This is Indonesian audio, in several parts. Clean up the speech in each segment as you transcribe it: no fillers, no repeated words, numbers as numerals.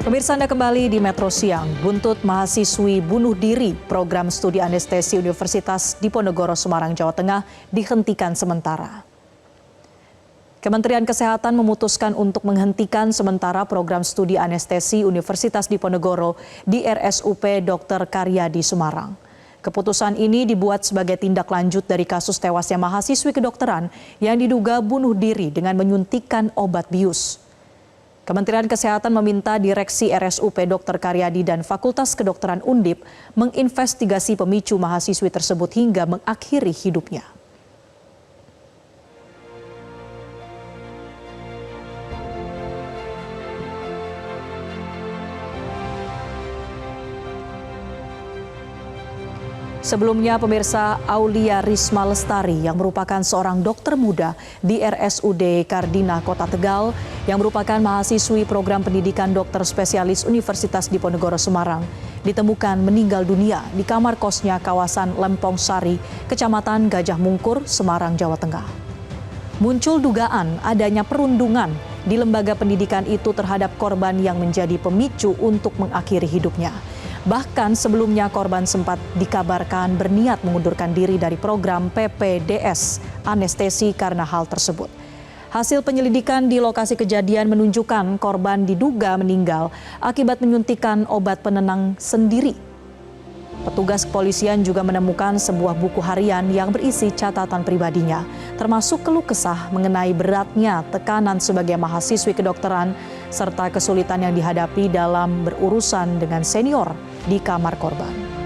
Pemirsa, Anda kembali di Metro Siang. Buntut mahasiswi bunuh diri program studi anestesi Universitas Diponegoro Semarang, Jawa Tengah dihentikan sementara. Kementerian Kesehatan memutuskan untuk menghentikan sementara program studi anestesi Universitas Diponegoro di RSUP Dr. Karyadi Semarang. Keputusan ini dibuat sebagai tindak lanjut dari kasus tewasnya mahasiswi kedokteran yang diduga bunuh diri dengan menyuntikkan obat bius. Kementerian Kesehatan meminta Direksi RSUP Dr. Karyadi dan Fakultas Kedokteran Undip menginvestigasi pemicu mahasiswi tersebut hingga mengakhiri hidupnya. Sebelumnya, pemirsa, Aulia Risma Lestari yang merupakan seorang dokter muda di RSUD Kardina, Kota Tegal, yang merupakan mahasiswi program pendidikan dokter spesialis Universitas Diponegoro Semarang, ditemukan meninggal dunia di kamar kosnya kawasan Lempong Sari, Kecamatan Gajah Mungkur, Semarang, Jawa Tengah. Muncul dugaan adanya perundungan di lembaga pendidikan itu terhadap korban yang menjadi pemicu untuk mengakhiri hidupnya. Bahkan sebelumnya korban sempat dikabarkan berniat mengundurkan diri dari program PPDS anestesi karena hal tersebut. Hasil penyelidikan di lokasi kejadian menunjukkan korban diduga meninggal akibat menyuntikkan obat penenang sendiri. Petugas kepolisian juga menemukan sebuah buku harian yang berisi catatan pribadinya, termasuk keluh kesah mengenai beratnya tekanan sebagai mahasiswi kedokteran serta kesulitan yang dihadapi dalam berurusan dengan senior di kamar korban.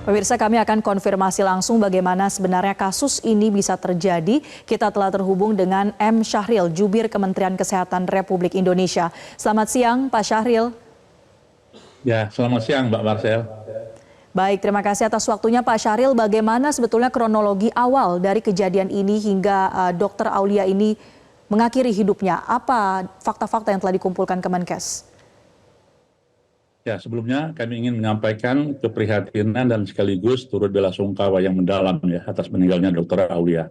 Pemirsa, kami akan konfirmasi langsung bagaimana sebenarnya kasus ini bisa terjadi. Kita telah terhubung dengan M. Syahril, Jubir Kementerian Kesehatan Republik Indonesia. Selamat siang, Pak Syahril. Ya, selamat siang, Mbak Marcel. Baik, terima kasih atas waktunya, Pak Syahril. Bagaimana sebetulnya kronologi awal dari kejadian ini hingga Dr. Aulia ini mengakhiri hidupnya? Apa fakta-fakta yang telah dikumpulkan Kemenkes? Ya, sebelumnya kami ingin menyampaikan keprihatinan dan sekaligus turut belasungkawa yang mendalam ya atas meninggalnya Dr. Aulia.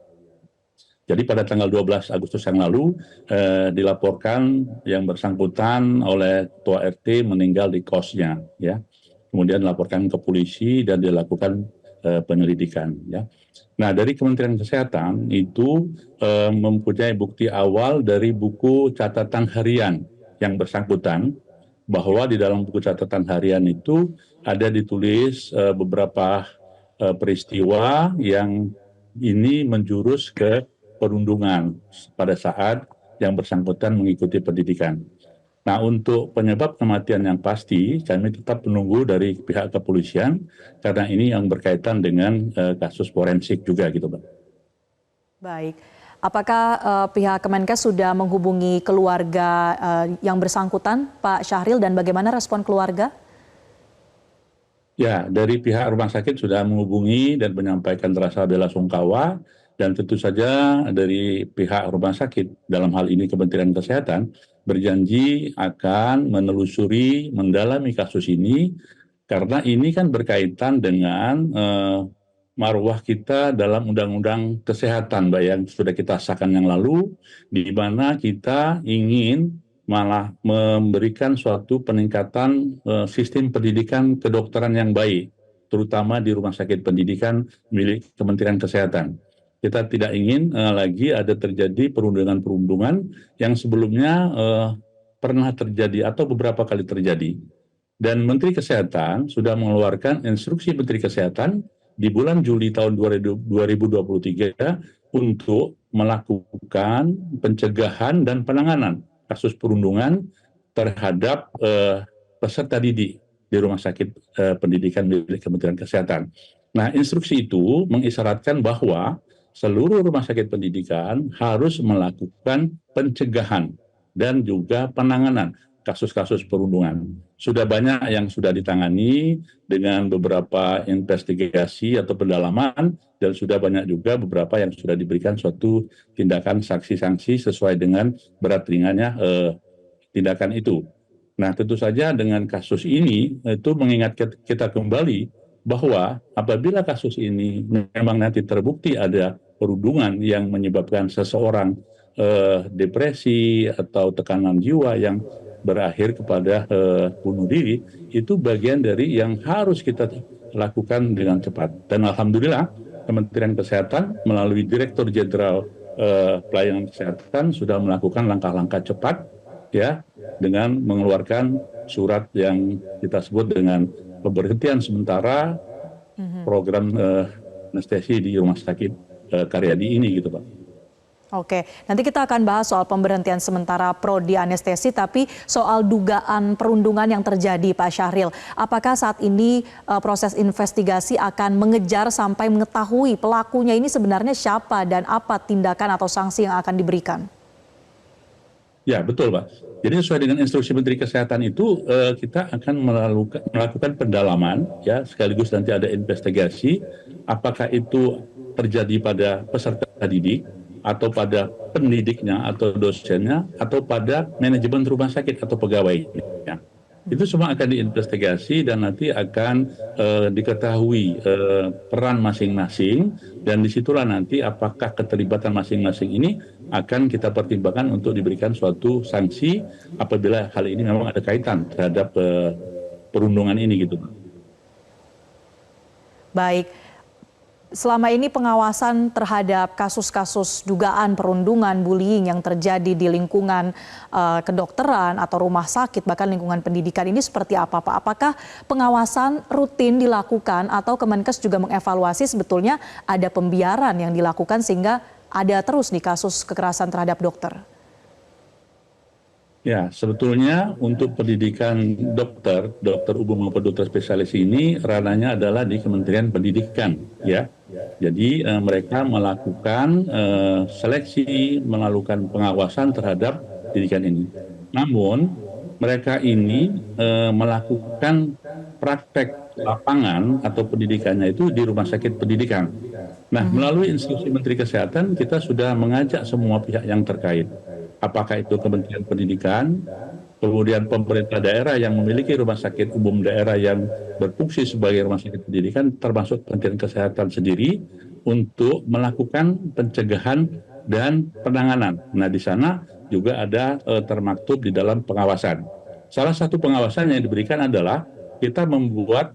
Jadi pada tanggal 12 Agustus yang lalu dilaporkan yang bersangkutan oleh Ketua RT meninggal di kosnya ya. Kemudian dilaporkan ke polisi dan dilakukan penyelidikan ya. Nah, dari Kementerian Kesehatan itu mempunyai bukti awal dari buku catatan harian yang bersangkutan, bahwa di dalam buku catatan harian itu ada ditulis beberapa peristiwa yang ini menjurus ke perundungan pada saat yang bersangkutan mengikuti pendidikan. Nah, untuk penyebab kematian yang pasti kami tetap menunggu dari pihak kepolisian karena ini yang berkaitan dengan kasus forensik juga gitu, Pak. Baik. Apakah pihak Kemenkes sudah menghubungi keluarga yang bersangkutan, Pak Syahril, dan bagaimana respon keluarga? Ya, dari pihak rumah sakit sudah menghubungi dan menyampaikan rasa belasungkawa, dan tentu saja dari pihak rumah sakit, dalam hal ini Kementerian Kesehatan, berjanji akan menelusuri, mendalami kasus ini, karena ini kan berkaitan dengan marwah kita dalam Undang-Undang Kesehatan, Mbak, yang sudah kita sahkan yang lalu, di mana kita ingin malah memberikan suatu peningkatan sistem pendidikan kedokteran yang baik, terutama di rumah sakit pendidikan milik Kementerian Kesehatan. Kita tidak ingin lagi ada terjadi perundungan-perundungan yang sebelumnya pernah terjadi atau beberapa kali terjadi. Dan Menteri Kesehatan sudah mengeluarkan instruksi Menteri Kesehatan di bulan Juli tahun 2023 untuk melakukan pencegahan dan penanganan kasus perundungan terhadap peserta didik di rumah sakit pendidikan milik Kementerian Kesehatan. Nah, instruksi itu mengisyaratkan bahwa seluruh rumah sakit pendidikan harus melakukan pencegahan dan juga penanganan kasus-kasus perundungan. Sudah banyak yang sudah ditangani dengan beberapa investigasi atau pendalaman, dan sudah banyak juga beberapa yang sudah diberikan suatu tindakan sanksi-sanksi sesuai dengan berat ringannya tindakan itu. Nah, tentu saja dengan kasus ini itu mengingat kita kembali bahwa apabila kasus ini memang nanti terbukti ada perundungan yang menyebabkan seseorang depresi atau tekanan jiwa yang berakhir kepada bunuh diri, itu bagian dari yang harus kita lakukan dengan cepat. Dan alhamdulillah Kementerian Kesehatan melalui Direktur Jenderal Pelayanan Kesehatan sudah melakukan langkah-langkah cepat ya, dengan mengeluarkan surat yang kita sebut dengan pemberhentian sementara program anestesi di Rumah Sakit Karyadi ini gitu, Pak. Oke, nanti kita akan bahas soal pemberhentian sementara prodi anestesi, tapi soal dugaan perundungan yang terjadi, Pak Syahril. Apakah saat ini proses investigasi akan mengejar sampai mengetahui pelakunya ini sebenarnya siapa dan apa tindakan atau sanksi yang akan diberikan? Ya, betul, Pak. Jadi sesuai dengan instruksi Menteri Kesehatan itu kita akan melakukan pendalaman ya, sekaligus nanti ada investigasi apakah itu terjadi pada peserta didik atau pada pendidiknya atau dosennya atau pada manajemen rumah sakit atau pegawainya. Itu semua akan diinvestigasi dan nanti akan diketahui peran masing-masing, dan disitulah nanti apakah keterlibatan masing-masing ini akan kita pertimbangkan untuk diberikan suatu sanksi apabila hal ini memang ada kaitan terhadap perundungan ini gitu. Baik. Selama ini pengawasan terhadap kasus-kasus dugaan perundungan, bullying yang terjadi di lingkungan kedokteran atau rumah sakit, bahkan lingkungan pendidikan ini seperti apa, Pak? Apakah pengawasan rutin dilakukan atau Kemenkes juga mengevaluasi sebetulnya ada pembiaran yang dilakukan sehingga ada terus nih kasus kekerasan terhadap dokter? Ya, sebetulnya untuk pendidikan dokter umum maupun dokter spesialis ini ranahnya adalah di Kementerian Pendidikan, ya. Jadi mereka melakukan seleksi, melakukan pengawasan terhadap pendidikan ini. Namun mereka ini melakukan praktek lapangan atau pendidikannya itu di rumah sakit pendidikan. Nah, melalui instruksi Menteri Kesehatan kita sudah mengajak semua pihak yang terkait. Apakah itu Kementerian Pendidikan, kemudian pemerintah daerah yang memiliki rumah sakit umum daerah yang berfungsi sebagai rumah sakit pendidikan, termasuk Kementerian Kesehatan sendiri, untuk melakukan pencegahan dan penanganan. Nah, di sana juga ada termaktub di dalam pengawasan. Salah satu pengawasan yang diberikan adalah kita membuat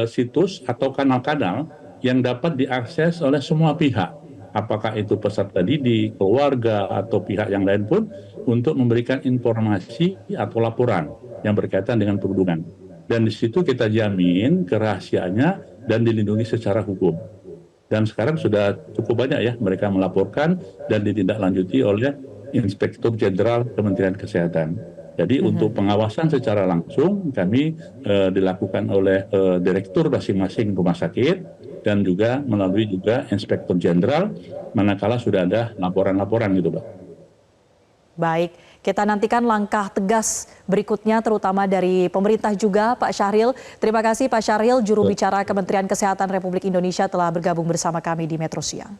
situs atau kanal-kanal yang dapat diakses oleh semua pihak. Apakah itu peserta didik, keluarga, atau pihak yang lain pun, untuk memberikan informasi atau laporan yang berkaitan dengan perundungan. Dan di situ kita jamin kerahasiaannya dan dilindungi secara hukum. Dan sekarang sudah cukup banyak ya mereka melaporkan dan ditindaklanjuti oleh Inspektur Jenderal Kementerian Kesehatan. Jadi untuk pengawasan secara langsung kami dilakukan oleh direktur masing-masing rumah sakit, dan juga melalui juga Inspektur Jenderal manakala sudah ada laporan-laporan gitu, Pak. Baik, kita nantikan langkah tegas berikutnya terutama dari pemerintah juga, Pak Syahril. Terima kasih Pak Syahril, juru bicara Kementerian Kesehatan Republik Indonesia telah bergabung bersama kami di Metro Siang.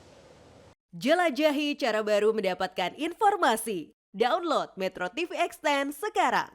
Jelajahi cara baru mendapatkan informasi. Download Metro TV Extend sekarang.